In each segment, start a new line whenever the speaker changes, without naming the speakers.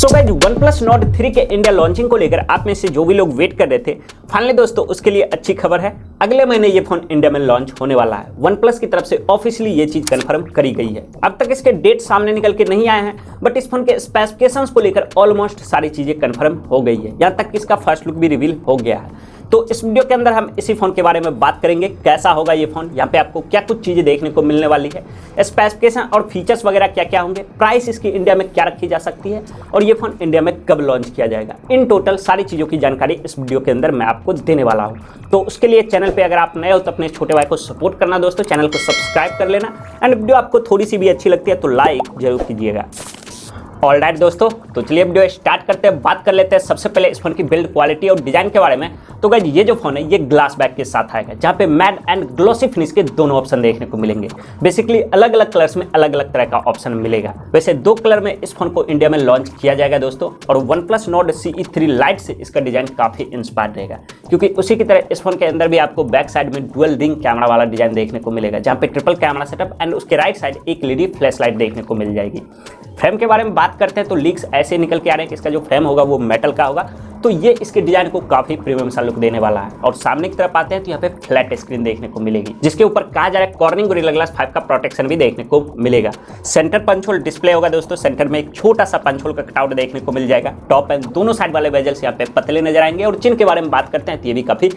So guys OnePlus Nord 3 के India launching को लेकर आप में से जो भी लोग वेट कर रहे थे, फाइनली दोस्तों उसके लिए अच्छी खबर है। अगले महीने ये फोन इंडिया में लॉन्च होने वाला है। OnePlus की तरफ से ऑफिशियली ये चीज कंफर्म करी गई है। अब तक इसके डेट सामने निकल के नहीं आए हैं, बट इस फोन के स्पेसिफिकेशंस को लेकर ऑलमोस्ट सारी चीजें कंफर्म हो गई है। यहाँ तक कि इसका फर्स्ट लुक भी रिवील हो गया है। तो इस वीडियो के अंदर हम इसी फोन के बारे में बात करेंगे, कैसा होगा ये फोन, यहाँ पे आपको क्या कुछ चीजें देखने को मिलने वाली है, स्पेसिफिकेशन और फीचर्स वगैरह क्या क्या होंगे, प्राइस इसकी इंडिया में क्या रखी जा सकती है और ये फोन इंडिया में कब लॉन्च किया जाएगा। इन टोटल सारी चीजों की जानकारी इस वीडियो के अंदर मैं आपको देने वाला हूँ। तो उसके लिए चैनल पे अगर आप नए हो तो अपने छोटे भाई को सपोर्ट करना दोस्तों, चैनल को सब्सक्राइब कर लेना एंड वीडियो आपको थोड़ी सी भी अच्छी लगती है तो लाइक जरूर कीजिएगा। ऑलराइट दोस्तों, तो चलिए वीडियो स्टार्ट करते हैं। बात कर लेते हैं सबसे पहले इस फोन की बिल्ड क्वालिटी और डिजाइन के बारे में। तो गाइस ये जो फोन है ये ग्लास बैक के साथ आएगा, जहाँ पे मैट एंड ग्लॉसी फिनिश के दोनों ऑप्शन देखने को मिलेंगे। बेसिकली अलग अलग कलर्स में अलग अलग तरह का ऑप्शन मिलेगा। वैसे दो कलर में इस फोन को इंडिया में लॉन्च किया जाएगा दोस्तों, और OnePlus Nord CE 3 Lite से इसका डिजाइन काफी इंस्पायर्ड रहेगा, क्योंकि उसी की तरह इस फोन के अंदर भी आपको बैक साइड में डुअल रिंग कैमरा वाला डिजाइन देखने को मिलेगा, जहाँ पे ट्रिपल कैमरा सेटअप एंड उसके राइट साइड एक LED फ्लैश लाइट देखने को मिल जाएगी। फ्रेम के बारे में बात करते हैं तो लीक्स ऐसे निकल के आ रहे हैं कि इसका जो फ्रेम होगा वो मेटल का होगा, तो ये इसके डिजाइन को काफी प्रीमियम सा लुक देने वाला है। और सामने की तरफ आते हैं तो यहाँ पे फ्लैट स्क्रीन देखने को मिलेगी, जिसके ऊपर कहा जा रहा है कॉर्निंग गोरिल्ला ग्लास 5 का प्रोटेक्शन भी देखने को मिलेगा। सेंटर पंच होल डिस्प्ले होगा दोस्तों, सेंटर में एक छोटा सा पंच होल का कटआउट देखने को मिल जाएगा। टॉप एंड दोनों साइड वाले बेजल्स यहाँ पे पतले नजर आएंगे, और चिन के बारे में बात करते हैं तो ये भी काफी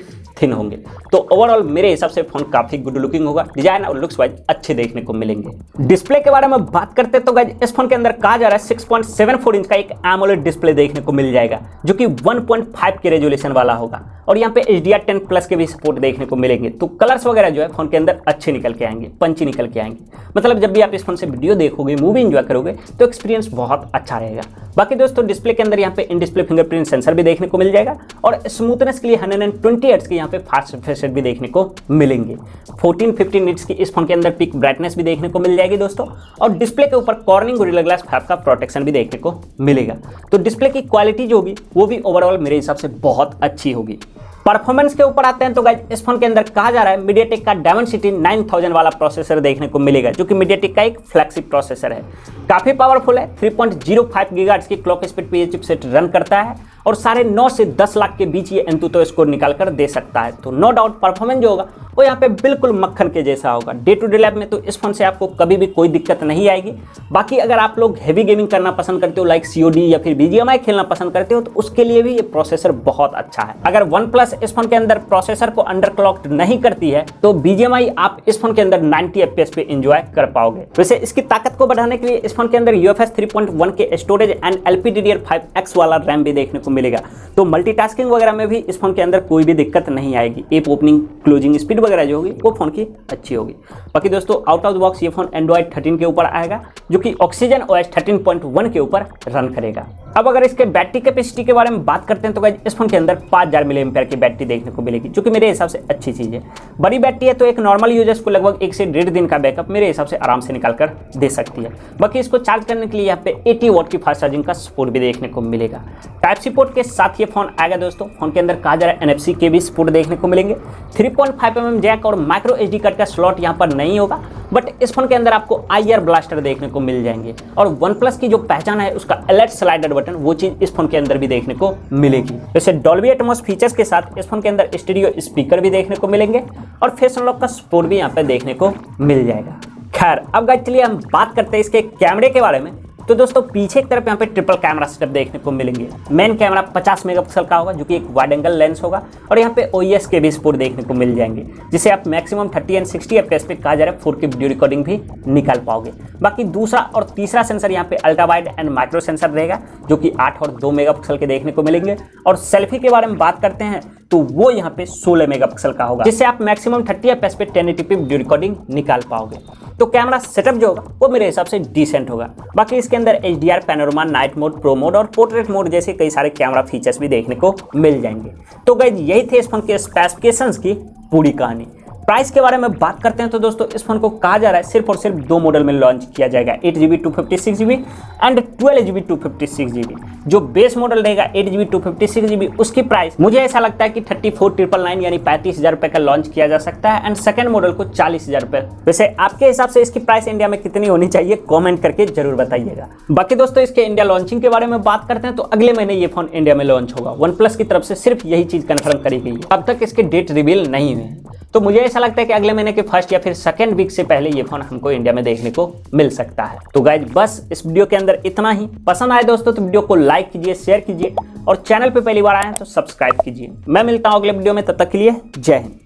थिन होंगे। तो ओवरऑल मेरे हिसाब से फोन काफी गुड लुकिंग होगा, डिजाइन और लुक्स वाइज अच्छे देखने को मिलेंगे। डिस्प्ले के बारे में बात करते हैं तो गाइस इस फोन के अंदर कहा जा रहा है 6.74 इंच का एक एमोलेड डिस्प्ले देखने को मिल जाएगा, जो कि 1.5 के रेजोल्यूशन वाला होगा, और यहाँ पे HDR10+ के भी सपोर्ट देखने को मिलेंगे। तो कलर्स वगैरह जो है फोन के अंदर अच्छे निकल के आएंगे, पंची निकल के आएंगे। मतलब जब भी आप इस फोन से वीडियो देखोगे, मूवी एंजॉय करोगे तो एक्सपीरियंस बहुत अच्छा रहेगा। बाकी दोस्तों डिस्प्ले के अंदर यहाँ पे इन डिस्प्ले फिंगरप्रिंट सेंसर भी देखने को मिल जाएगा, और स्मूथनेस के लिए 120 हर्ट्ज के यहाँ पे फास्ट रिफ्रेश रेट भी देखने को मिलेंगे। 14-15 निट्स की इस फोन के अंदर पिक ब्राइटनेस भी देखने को मिल जाएगी दोस्तों, और डिस्प्ले के ऊपर कॉर्निंग गोरिल्ला ग्लास 5 का प्रोटेक्शन भी देखने को मिलेगा। तो डिस्प्ले की क्वालिटी जो होगी वो भी ओवरऑल मेरे हिसाब से बहुत अच्छी होगी। परफॉर्मेंस के ऊपर आते हैं तो गाइस इस फोन के अंदर कहा जा रहा है MediaTek का Dimensity 9000 वाला प्रोसेसर देखने को मिलेगा, जो कि MediaTek का एक फ्लैगशिप प्रोसेसर है। काफी पावरफुल है, 3.05 गीगाहर्ट्ज की क्लॉक स्पीड पे ये चिपसेट रन करता है, और 9.5 से 10 लाख के बीच ये Antutu स्कोर निकाल कर दे सकता है। तो नो डाउट परफॉर्मेंस जो होगा वो यहाँ पे बिल्कुल मक्खन के जैसा होगा। डे टू डे लाइफ में तो इस फोन से आपको कभी भी कोई दिक्कत नहीं आएगी। बाकी अगर आप लोग हैवी गेमिंग करना पसंद करते हो, लाइक COD या फिर BGMI खेलना पसंद करते हो, तो उसके लिए भी ये प्रोसेसर बहुत अच्छा है। अगर OnePlus इस फोन के अंदर प्रोसेसर को अंडरक्लॉक्ड नहीं करती है तो BGMI आप इस फोन के अंदर 90 FPS पे एंजॉय कर पाओगे। वैसे इसकी ताकत को बढ़ाने के लिए इस फोन के अंदर UFS 3.1 के स्टोरेज एंड LPDDR5X वाला रैम भी देखने को मिलेगा। तो मल्टीटास्किंग वगैरह में भी इस फोन के अंदर कोई भी दिक्कत नहीं आएगी। ऐप ओपनिंग क्लोजिंग स्पीड वगैरह जो होगी वो फोन की अच्छी होगी। बाकी दोस्तों आउट ऑफ द बॉक्स ये फोन Android 13 के ऊपर आएगा, जो कि Oxygen OS 13.1 के ऊपर रन करेगा। अब अगर इसके बैटरी कैपेसिटी के बारे में बात करते हैं तो गाइस इस फोन के अंदर 5000 mAh की बैटरी देखने को मिलेगी, जो कि मेरे हिसाब से अच्छी चीज़ है। बड़ी बैटरी है तो एक नॉर्मल यूजर्स को लगभग 1 से 1.5 दिन का बैकअप मेरे हिसाब से आराम से निकाल कर दे सकती है। बाकी इसको चार्ज करने के लिए यहाँ पे 80 वॉट की फास्ट चार्जिंग का सपोर्ट भी देखने को मिलेगा। टाइप-C पोर्ट के साथ ये फोन आएगा दोस्तों। फोन के अंदर कहा जा रहा है NFC के भी सपोर्ट देखने को मिलेंगे। 3.5mm जैक और माइक्रो SD कार्ड का स्लॉट यहाँ पर नहीं होगा, बट इस फोन के अंदर आपको IR ब्लास्टर देखने को मिल जाएंगे, और OnePlus की जो पहचान है उसका अलर्ट स्लाइडर बटन, वो चीज इस फोन के अंदर भी देखने को मिलेगी। जैसे डॉल्बी एटमॉस फीचर्स के साथ इस फोन के अंदर स्टीरियो स्पीकर भी देखने को मिलेंगे, और फेस अनलॉक का सपोर्ट भी यहाँ पे देखने को मिल जाएगा। खैर अब गाइस चलिए हम बात करते हैं इसके कैमरे के बारे में। तो दोस्तों पीछे की तरफ यहाँ पे ट्रिपल कैमरा सेटअप देखने को मिलेंगे। मेन कैमरा 50 मेगापिक्सल का होगा, जो कि एक वाइड एंगल लेंस होगा, और यहाँ पे OIS के भी सपोर्ट देखने को मिल जाएंगे, जिसे आप मैक्सिमम 30 एंड 60 FPS पे कहा जा रहा है 4K वीडियो रिकॉर्डिंग भी निकाल पाओगे। बाकी दूसरा और तीसरा सेंसर यहाँ पे ultra wide and micro sensor रहेगा, जो कि 8 और 2 मेगापिक्सल के देखने को मिलेंगे। और सेल्फी के बारे में बात करते हैं तो वो यहाँ पे 16 मेगापिक्सल का होगा, जिससे आप मैक्सिमम 30 FPS पे 1080p वीडियो रिकॉर्डिंग निकाल पाओगे। तो कैमरा सेटअप जो होगा वो मेरे हिसाब से डिसेंट होगा। बाकी इसके अंदर HDR, panorama, night mode, pro mode और पोर्ट्रेट मोड जैसे कई सारे कैमरा फीचर्स भी देखने को मिल जाएंगे। तो गाइस यही थे इस फोन के स्पेसिफिकेशंस की पूरी कहानी। प्राइस के बारे में बात करते हैं तो दोस्तों इस फोन को कहा जा रहा है सिर्फ और सिर्फ 2 मॉडल में लॉन्च किया जाएगा, 8GB 256GB and 12GB 256GB। जो बेस मॉडल रहेगा 8GB 256GB उसकी प्राइस मुझे ऐसा लगता है कि 34,999 यानी 35,000 रुपए का लॉन्च किया जा सकता है एंड सेकंड मॉडल को 40,000 रुपए। वैसे आपके हिसाब से इसकी प्राइस इंडिया में कितनी होनी चाहिए कमेंट करके जरूर बताइएगा। बाकी दोस्तों इसके इंडिया लॉन्चिंग के बारे में बात करते हैं तो अगले महीने ये फोन इंडिया में लॉन्च होगा। OnePlus की तरफ से सिर्फ यही चीज कंफर्म करी गई है, अब तक इसके डेट रिवील नहीं हुए हैं। तो मुझे ऐसा लगता है कि अगले महीने के फर्स्ट या फिर सेकंड वीक से पहले ये फोन हमको इंडिया में देखने को मिल सकता है। तो गाइज बस इस वीडियो के अंदर इतना ही। पसंद आए दोस्तों तो वीडियो को लाइक कीजिए, शेयर कीजिए और चैनल पे पहली बार आए हैं तो सब्सक्राइब कीजिए। मैं मिलता हूं अगले वीडियो में, तब तक के लिए जय हिंद।